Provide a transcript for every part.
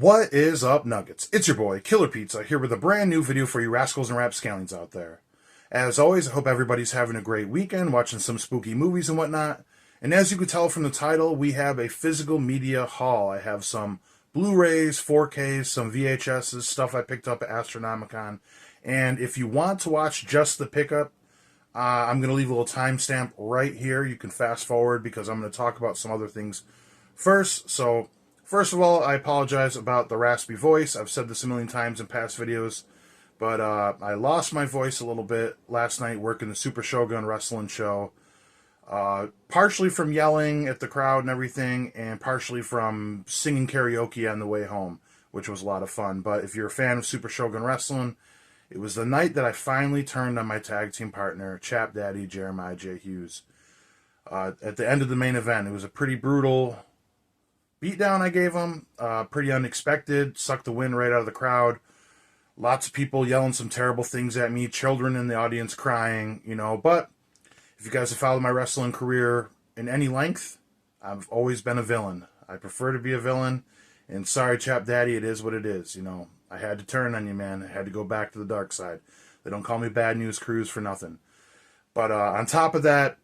What is up, Nuggets? It's your boy, Killer Pizza, here with a brand new video for you rascals and rapscallions out there. As always, I hope everybody's having a great weekend, watching some spooky movies and whatnot. And as you can tell from the title, we have a physical media haul. I have some Blu-rays, 4Ks, some VHSs, stuff I picked up at Astronomicon. And if you want to watch just the pickup, I'm going to leave a little timestamp right here. You can fast forward because I'm going to talk about some other things first. So, first of all, I apologize about the raspy voice. I've said this a million times in past videos, but I lost my voice a little bit last night working the Super Shogun Wrestling show. Partially from yelling at the crowd and everything, and partially from singing karaoke on the way home, which was a lot of fun. But if you're a fan of Super Shogun Wrestling, it was the night that I finally turned on my tag team partner, Chap Daddy Jeremiah J. Hughes. At the end of the main event, it was a pretty brutal beatdown I gave him. Pretty unexpected, sucked the wind right out of the crowd. Lots of people yelling some terrible things at me, children in the audience crying, but if you guys have followed my wrestling career in any length, I've always been a villain. I prefer to be a villain, and sorry, Chap Daddy, it is what it is, I had to turn on you, man. I had to go back to the dark side. They don't call me Bad News Cruz for nothing. But on top of that,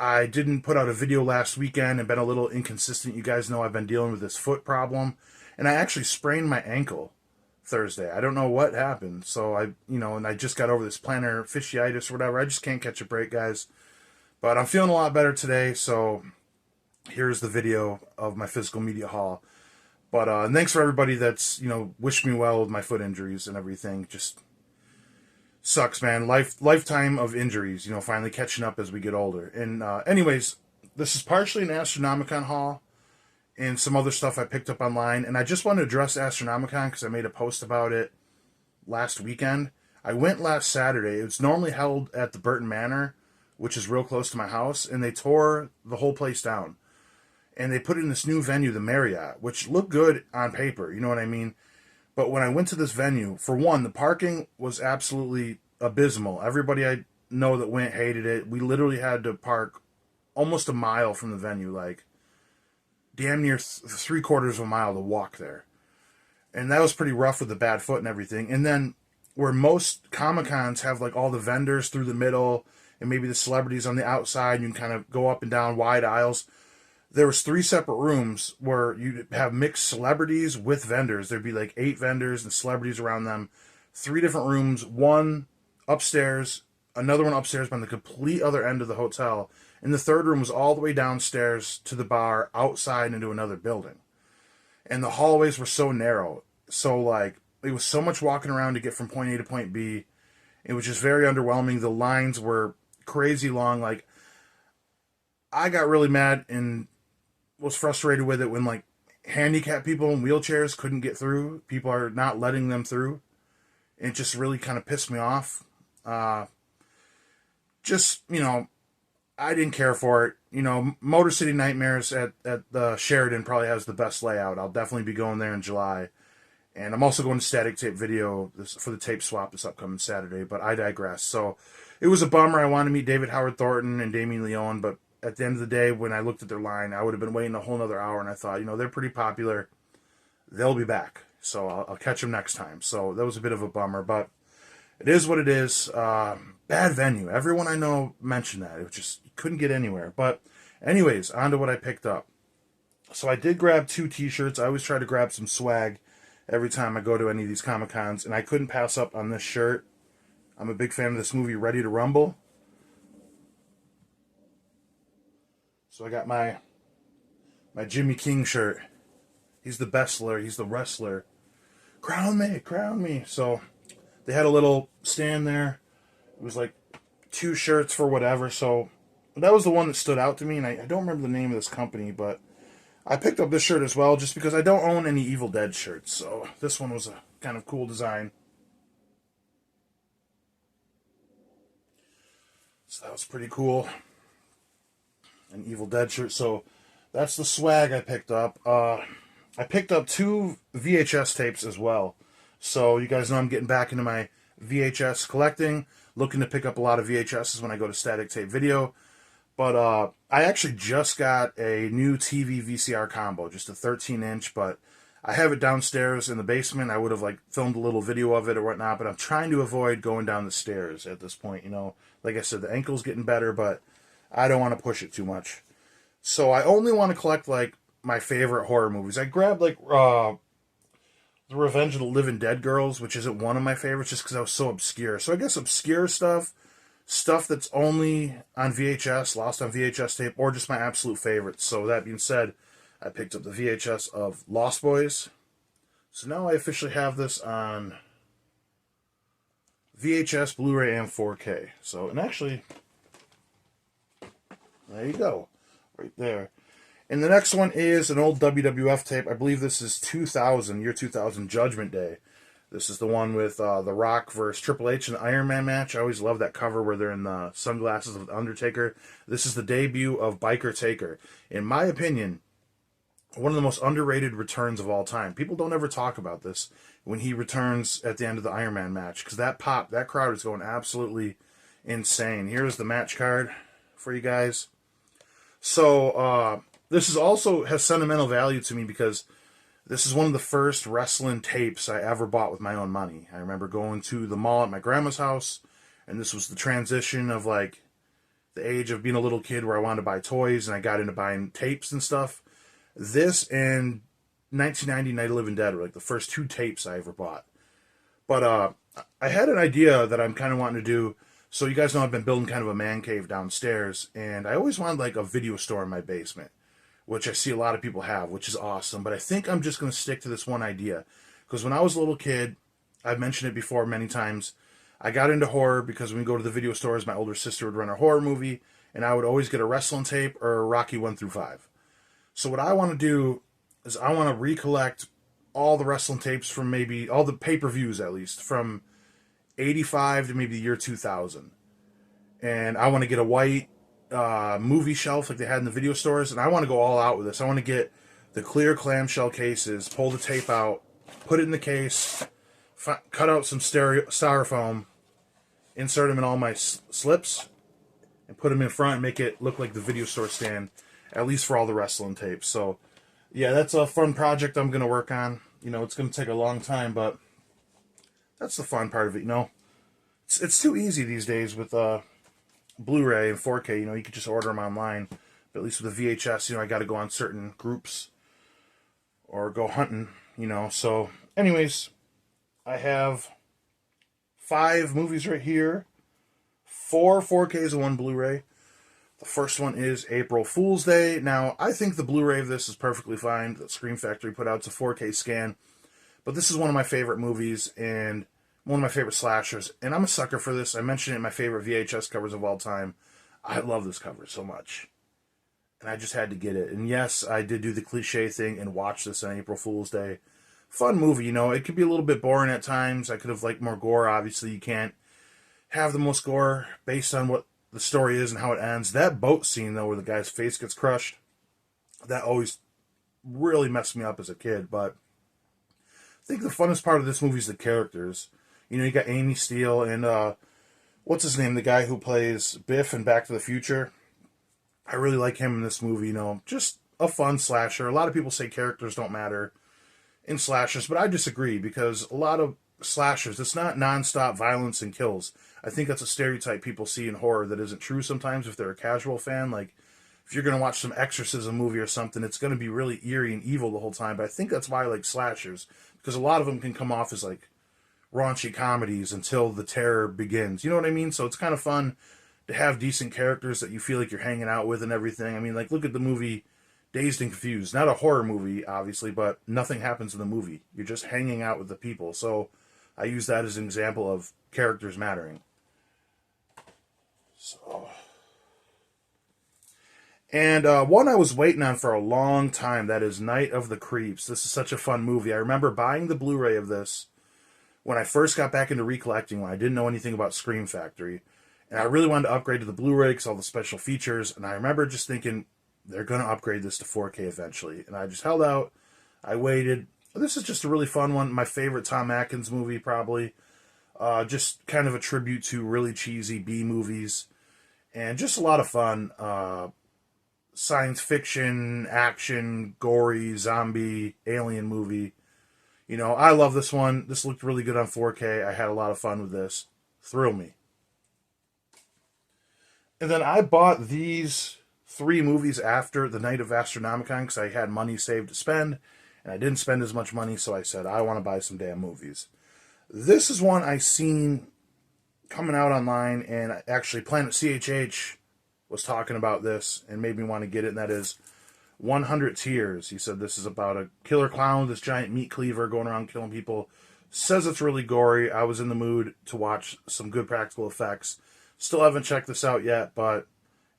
I didn't put out a video last weekend and been a little inconsistent. You guys know I've been dealing with this foot problem, and I actually sprained my ankle Thursday. I don't know what happened. So and I just got over this plantar fasciitis or whatever. I just can't catch a break, guys. But I'm feeling a lot better today, so here's the video of my physical media haul. But thanks for everybody that's, wished me well with my foot injuries and everything. Just sucks, man. Lifetime of injuries, finally catching up as we get older. And anyways, this is partially an Astronomicon haul and some other stuff I picked up online. And I just want to address Astronomicon because I made a post about it last weekend. I went last Saturday. It's normally held at the Burton Manor, which is real close to my house, and they tore the whole place down. And they put it in this new venue, the Marriott, which looked good on paper, you know what I mean? But when I went to this venue, for one, the parking was absolutely abysmal. Everybody I know that went hated it. We literally had to park almost a mile from the venue, like damn near 3/4 of a mile to walk there. And that was pretty rough with the bad foot and everything. And then where most Comic-Cons have like all the vendors through the middle and maybe the celebrities on the outside, you can kind of go up and down wide aisles. There was 3 separate rooms where you'd have mixed celebrities with vendors. There'd be like 8 vendors and celebrities around them. 3 different rooms, one upstairs, another one upstairs on the complete other end of the hotel. And the third room was all the way downstairs to the bar outside into another building. And the hallways were so narrow. So it was so much walking around to get from point A to point B. It was just very underwhelming. The lines were crazy long. I got really mad and was frustrated with it when handicapped people in wheelchairs couldn't get through. People are not letting them through. It just really kind of pissed me off. I didn't care for it. Motor City Nightmares at the Sheridan probably has the best layout. I'll definitely be going there in July. And I'm also going to Static Tape Video for the tape swap this upcoming Saturday, but I digress. So it was a bummer. I wanted to meet David Howard Thornton and Damien Leone, but at the end of the day, when I looked at their line, I would have been waiting a whole nother hour, and I thought, they're pretty popular. They'll be back, so I'll catch them next time. So that was a bit of a bummer, but it is what it is. Bad venue. Everyone I know mentioned that. It just couldn't get anywhere. But anyways, on to what I picked up. So I did grab 2 t-shirts. I always try to grab some swag every time I go to any of these Comic-Cons, and I couldn't pass up on this shirt. I'm a big fan of this movie, Ready to Rumble. So I got my Jimmy King shirt. He's the bestler. He's the wrestler. Crown me, crown me. So they had a little stand there. It was 2 shirts for whatever. So that was the one that stood out to me. And I don't remember the name of this company, but I picked up this shirt as well just because I don't own any Evil Dead shirts. So this one was a kind of cool design. So that was pretty cool. An Evil Dead shirt. So that's the swag I picked up. I picked up 2 VHS tapes as well. So you guys know I'm getting back into my VHS collecting. Looking to pick up a lot of VHSs when I go to Static Tape Video. But I actually just got a new TV VCR combo. Just a 13-inch. But I have it downstairs in the basement. I would have like filmed a little video of it or whatnot, but I'm trying to avoid going down the stairs at this point. You know, like I said, the ankle's getting better, but I don't want to push it too much. So I only want to collect like my favorite horror movies. I grabbed like The Revenge of the Living Dead Girls, which isn't one of my favorites just because I was so obscure. So I guess obscure stuff, stuff that's only on VHS, lost on VHS tape, or just my absolute favorites. So that being said, I picked up the VHS of Lost Boys. So now I officially have this on VHS, Blu-ray, and 4K. So, and actually, there you go, right there. And the next one is an old WWF tape. I believe this is 2000, year 2000, Judgment Day. This is the one with The Rock versus Triple H in the Iron Man match. I always love that cover where they're in the sunglasses of the Undertaker. This is the debut of Biker Taker. In my opinion, one of the most underrated returns of all time. People don't ever talk about this when he returns at the end of the Iron Man match, because that pop, that crowd is going absolutely insane. Here's the match card for you guys. So, this is also has sentimental value to me because this is one of the first wrestling tapes I ever bought with my own money. I remember going to the mall at my grandma's house, and this was the transition of like the age of being a little kid where I wanted to buy toys, and I got into buying tapes and stuff. This and 1990 Night of the Living Dead were like the first two tapes I ever bought. But I had an idea that I'm kind of wanting to do. So you guys know I've been building kind of a man cave downstairs, and I always wanted like a video store in my basement, which I see a lot of people have, which is awesome. But I think I'm just going to stick to this one idea. Because when I was a little kid, I've mentioned it before many times, I got into horror because when we go to the video stores, my older sister would rent a horror movie, and I would always get a wrestling tape or a Rocky 1 through 5. So what I want to do is I want to recollect all the wrestling tapes from maybe, all the pay-per-views at least, from 85 to maybe the year 2000. And I want to get a white movie shelf like they had in the video stores, and I want to go all out with this. I want to get the clear clamshell cases, pull the tape out, put it in the case, cut out some styrofoam, insert them in all my slips, and put them in front and make it look like the video store stand, at least for all the wrestling tapes. So, yeah, that's a fun project I'm going to work on. You know, it's going to take a long time, but that's the fun part of it, you know. It's too easy these days with Blu-ray and 4K, you know, you could just order them online. But at least with the VHS, you know, I got to go on certain groups or go hunting, you know. So, anyways, I have 5 movies right here, 4 4Ks and 1 Blu-ray. The first one is April Fool's Day. Now, I think the Blu-ray of this is perfectly fine. The Scream Factory put out a 4K scan. But this is one of my favorite movies and one of my favorite slashers. And I'm a sucker for this. I mentioned it in my favorite VHS covers of all time. I love this cover so much. And I just had to get it. And yes, I did do the cliche thing and watch this on April Fool's Day. Fun movie, you know. It could be a little bit boring at times. I could have liked more gore. Obviously, you can't have the most gore based on what the story is and how it ends. That boat scene, though, where the guy's face gets crushed, that always really messed me up as a kid. But I think the funnest part of this movie is the characters. You know, you got Amy Steele and, what's his name? The guy who plays Biff in Back to the Future. I really like him in this movie, you know. Just a fun slasher. A lot of people say characters don't matter in slashers, but I disagree because a lot of slashers, it's not nonstop violence and kills. I think that's a stereotype people see in horror that isn't true sometimes if they're a casual fan. Like, if you're going to watch some exorcism movie or something, it's going to be really eerie and evil the whole time. But I think that's why I like slashers, because a lot of them can come off as like raunchy comedies until the terror begins. You know what I mean? So it's kind of fun to have decent characters that you feel like you're hanging out with and everything. I mean, like, look at the movie Dazed and Confused. Not a horror movie, obviously, but nothing happens in the movie. You're just hanging out with the people. So I use that as an example of characters mattering. So, and one I was waiting on for a long time, that is Night of the Creeps. This is such a fun movie. I remember buying the Blu-ray of this when I first got back into recollecting, when I didn't know anything about Scream Factory. And I really wanted to upgrade to the Blu-ray because all the special features. And I remember just thinking, they're going to upgrade this to 4K eventually. And I just held out. I waited. This is just a really fun one. My favorite Tom Atkins movie, probably. Just kind of a tribute to really cheesy B movies. And just a lot of fun. Science fiction, action, gory, zombie, alien movie. You know, I love this one. This looked really good on 4K. I had a lot of fun with this. Thrill me. And then I bought these 3 movies after the night of Astronomicon because I had money saved to spend, and I didn't spend as much money, so I said, I want to buy some damn movies. This is one I seen coming out online, and actually Planet CHH was talking about this and made me want to get it, and that is 100 Tears. He said this is about a killer clown, this giant meat cleaver going around killing people. Says it's really gory. I was in the mood to watch some good practical effects. Still haven't checked this out yet, but,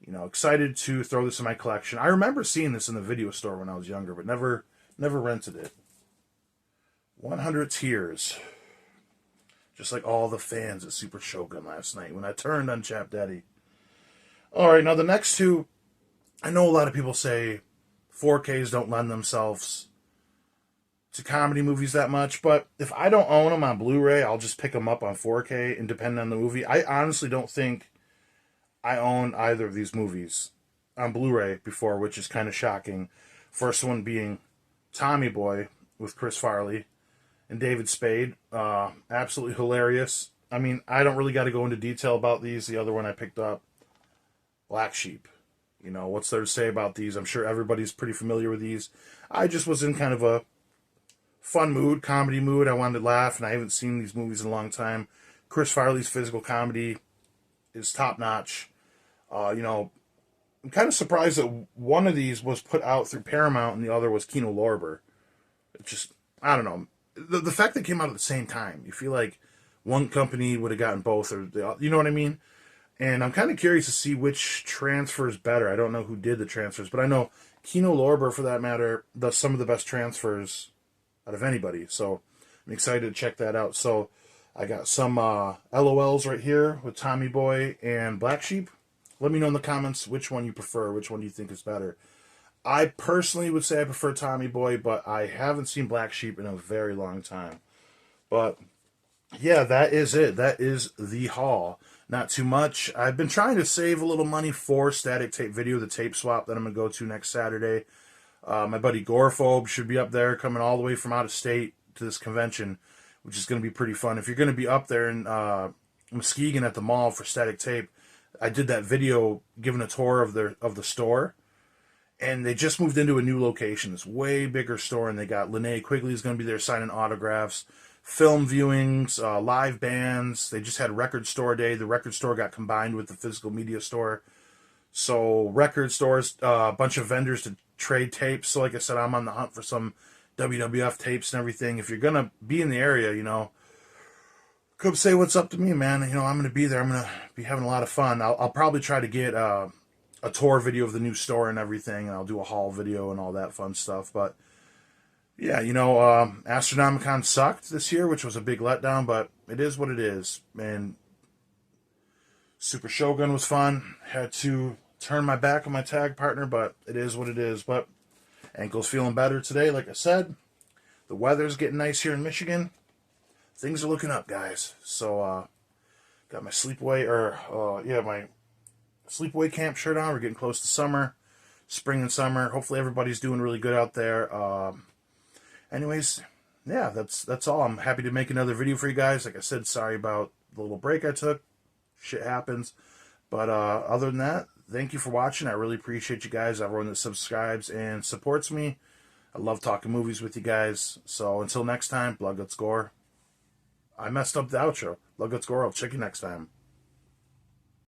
you know, excited to throw this in my collection. I remember seeing this in the video store when I was younger, but never rented it. 100 Tears. Just like all the fans at Super Shogun last night when I turned on Chap Daddy. Alright, now the next two, I know a lot of people say 4Ks don't lend themselves to comedy movies that much, but if I don't own them on Blu-ray, I'll just pick them up on 4K and depend on the movie. I honestly don't think I own either of these movies on Blu-ray before, which is kind of shocking. First one being Tommy Boy with Chris Farley and David Spade. Absolutely hilarious. I mean, I don't really got to go into detail about these. The other one I picked up, Black Sheep. You know, what's there to say about these? I'm sure everybody's pretty familiar with these. I just was in kind of a fun mood, comedy mood. I wanted to laugh, and I haven't seen these movies in a long time. Chris Farley's physical comedy is top-notch. You know, I'm kind of surprised that one of these was put out through Paramount and the other was Kino Lorber. It just, I don't know. The fact that it came out at the same time, you feel like one company would have gotten both, or you know what I mean? And I'm kind of curious to see which transfer is better. I don't know who did the transfers, but I know Kino Lorber, for that matter, does some of the best transfers out of anybody. So I'm excited to check that out. So I got some LOLs right here with Tommy Boy and Black Sheep. Let me know in the comments which one you prefer, which one you think is better. I personally would say I prefer Tommy Boy, but I haven't seen Black Sheep in a very long time. But yeah, that is it. That is the haul. Not too much. I've been trying to save a little money for Static Tape Video, the tape swap that I'm going to go to next Saturday. My buddy Gorephobe should be up there, coming all the way from out of state to this convention, which is going to be pretty fun. If you're going to be up there in Muskegon at the mall for Static Tape, I did that video giving a tour of the store, and they just moved into a new location. It's way bigger store, and they got Linnea Quigley's going to be there signing autographs, film viewings, live bands. They just had Record Store Day. The Record Store got combined with the physical media store. So record stores, a bunch of vendors to trade tapes. So like I said, I'm on the hunt for some WWF tapes and everything. If you're going to be in the area, you know, come say what's up to me, man. You know, I'm going to be there. I'm going to be having a lot of fun. I'll probably try to get a tour video of the new store and everything, and I'll do a haul video and all that fun stuff. But yeah, you know, Astronomicon sucked this year, which was a big letdown, but it is what it is. And Super Shogun was fun. Had to turn my back on my tag partner, but it is what it is. But ankle's feeling better today, like I said. The weather's getting nice here in Michigan. Things are looking up, guys. So, got my sleepaway, my sleepaway camp shirt on. We're getting close to summer, spring and summer. Hopefully everybody's doing really good out there. Anyways, yeah, that's all. I'm happy to make another video for you guys. Like I said, sorry about the little break I took. Shit happens. But other than that, thank you for watching. I really appreciate you guys, everyone that subscribes and supports me. I love talking movies with you guys. So until next time, Blood Guts Gore. I messed up the outro. Blood Guts Gore. I'll check you next time.